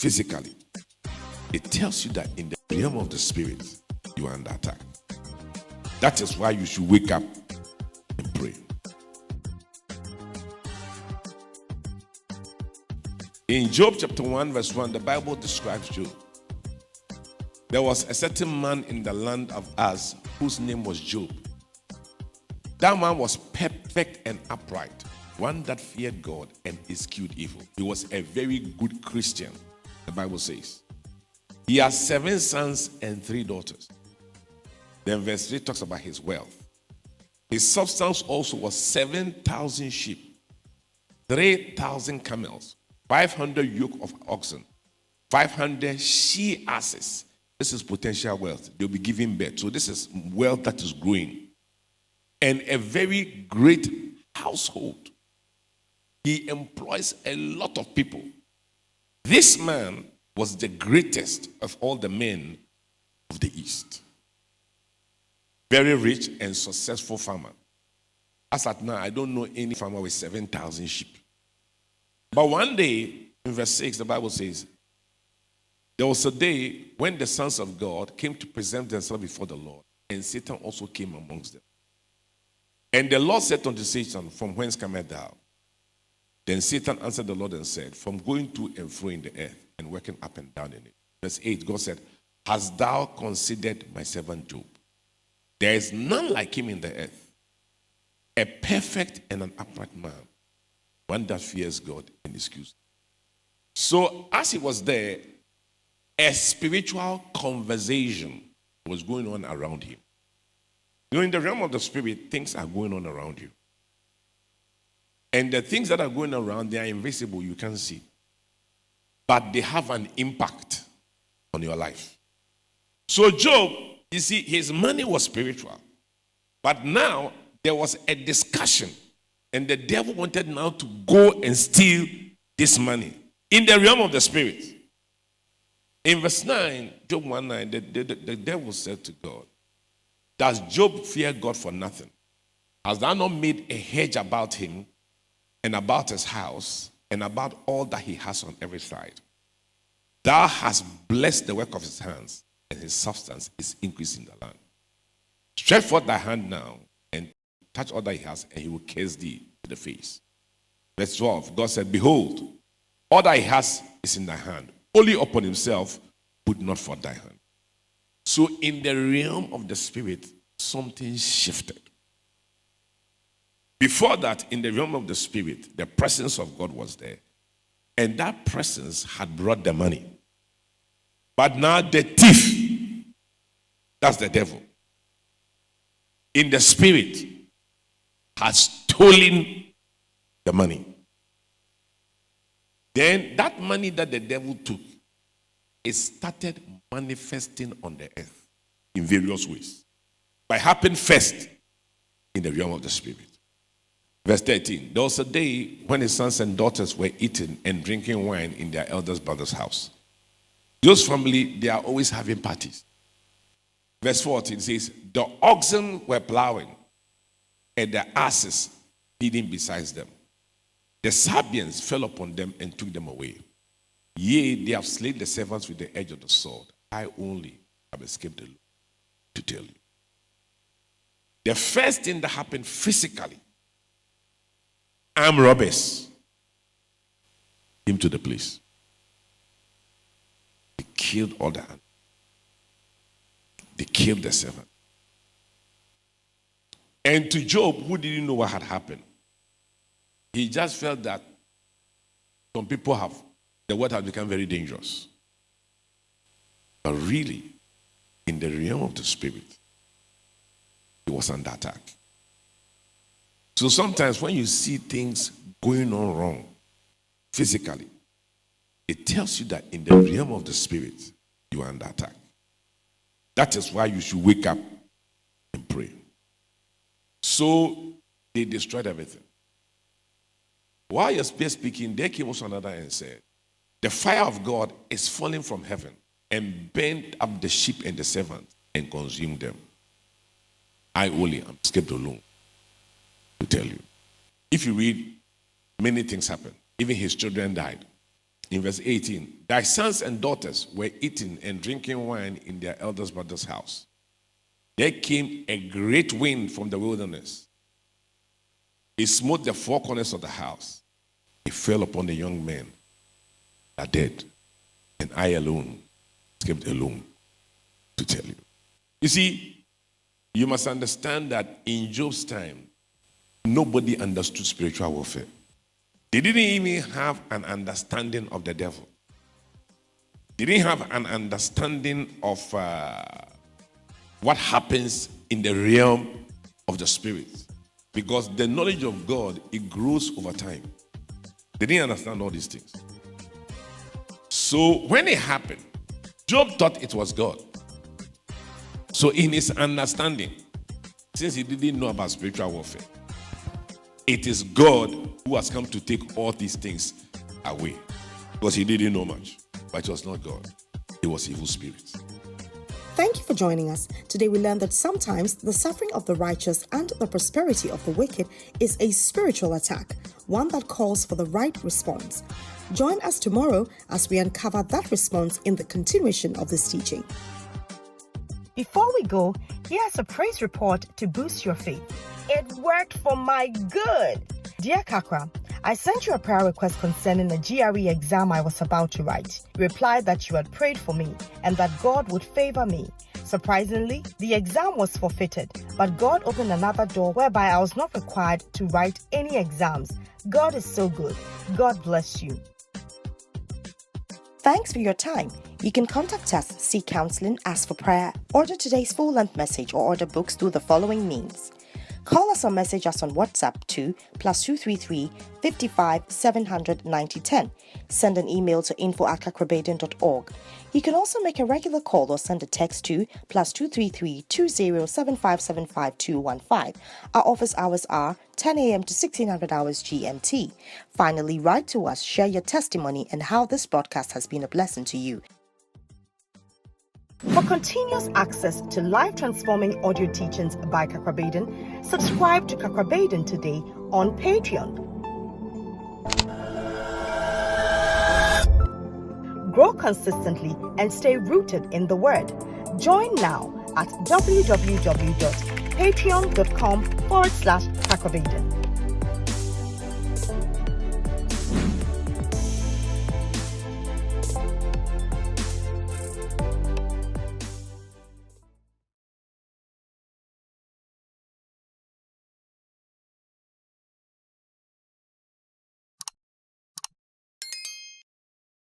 physically, it tells you that in the realm of the spirit, you are under attack. That is why you should wake up and pray. In Job chapter 1 verse 1, the Bible describes Job. There was a certain man in the land of Uz whose name was Job. That man was perfect and upright, one that feared God and eschewed evil. He was a very good Christian, the Bible says. He has 7 sons and 3 daughters. Then verse 3 talks about his wealth. His substance also was 7,000 sheep, 3,000 camels, 500 yoke of oxen, 500 she-asses. This is potential wealth. They'll be giving birth. So this is wealth that is growing. And a very great household. He employs a lot of people. This man was the greatest of all the men of the East. Very rich and successful farmer. As at now, I don't know any farmer with 7,000 sheep. But one day, in verse 6, the Bible says, there was a day when the sons of God came to present themselves before the Lord, and Satan also came amongst them. And the Lord said unto Satan, from whence cometh thou? Then Satan answered the Lord and said, from going to and fro in the earth, and working up and down in it. Verse 8, God said, hast thou considered my servant Job? There is none like him in the earth, a perfect and an upright man, one that fears God and eschews. So as he was there, a spiritual conversation was going on around him. You know, in the realm of the spirit, things are going on around you. And the things that are going around, they are invisible, you can't see. But they have an impact on your life. So Job, you see, his money was spiritual. But now, there was a discussion. And the devil wanted now to go and steal this money in the realm of the spirit. In verse 9, Job 1:9, the devil said to God, does Job fear God for nothing? Has thou not made a hedge about him and about his house and about all that he has on every side? Thou hast blessed the work of his hands, and his substance is increasing the land. Stretch forth thy hand now and touch all that he has, and he will curse thee to the face. Verse 12, God said, behold, all that he has is in thy hand. Only upon himself put not forth thy hand. So in the realm of the spirit, something shifted. Before that, in the realm of the spirit, the presence of God was there. And that presence had brought the money. But now the thief, that's the devil, in the spirit, has stolen the money. Then that money that the devil took, it started manifesting on the earth in various ways. But it happened first in the realm of the spirit. Verse 13, there was a day when his sons and daughters were eating and drinking wine in their eldest brother's house. Those family, they are always having parties. Verse 14 says, the oxen were plowing and the asses feeding beside them. The Sabians fell upon them and took them away. Yea, they have slain the servants with the edge of the sword. I only have escaped the Lord to tell you. The first thing that happened physically, armed robbers came to the place. They killed all the animals. They killed the servant. And to Job, who didn't know what had happened, he just felt that some people the world has become very dangerous. But really, in the realm of the spirit, he was under attack. So sometimes when you see things going on wrong physically, it tells you that in the realm of the spirit, you are under attack. That is why you should wake up and pray. So they destroyed everything. While you're speaking, there came also another and said, the fire of God is falling from heaven and burnt up the sheep and the servants and consumed them. I only am escaped alone to tell you. If you read, many things happened. Even his children died. In verse 18, thy sons and daughters were eating and drinking wine in their eldest brother's house. There came a great wind from the wilderness. It smote the four corners of the house. It fell upon the young men that are dead. And I alone escaped alone to tell you. You see, you must understand that in Job's time, nobody understood spiritual warfare. They didn't even have an understanding of the devil. They didn't have an understanding of what happens in the realm of the spirit. Because the knowledge of God, it grows over time. They didn't understand all these things. So when it happened, Job thought it was God. So in his understanding, since he didn't know about spiritual warfare, it is God who has come to take all these things away. Because he didn't know much. But it was not God. It was evil spirits. Thank you for joining us. Today we learned that sometimes the suffering of the righteous and the prosperity of the wicked is a spiritual attack, one that calls for the right response. Join us tomorrow as we uncover that response in the continuation of this teaching. Before we go, here's a praise report to boost your faith. It worked for my good. Dear Kakra, I sent you a prayer request concerning the GRE exam I was about to write. You replied that you had prayed for me and that God would favor me. Surprisingly, the exam was forfeited, but God opened another door whereby I was not required to write any exams. God is so good. God bless you. Thanks for your time. You can contact us, seek counseling, ask for prayer, order today's full-length message, or order books through the following means. Call us or message us on WhatsApp to +233 55 700 9010. Send an email to info@kakrabaden.org. You can also make a regular call or send a text to +233 20 7575 215. Our office hours are 10 a.m. to 1600 hours GMT. Finally, write to us, share your testimony and how this broadcast has been a blessing to you. For continuous access to life-transforming audio teachings by Kakra Baden, subscribe to Kakra Baden today on Patreon. Grow consistently and stay rooted in the Word. Join now at www.patreon.com/Kakra Baden.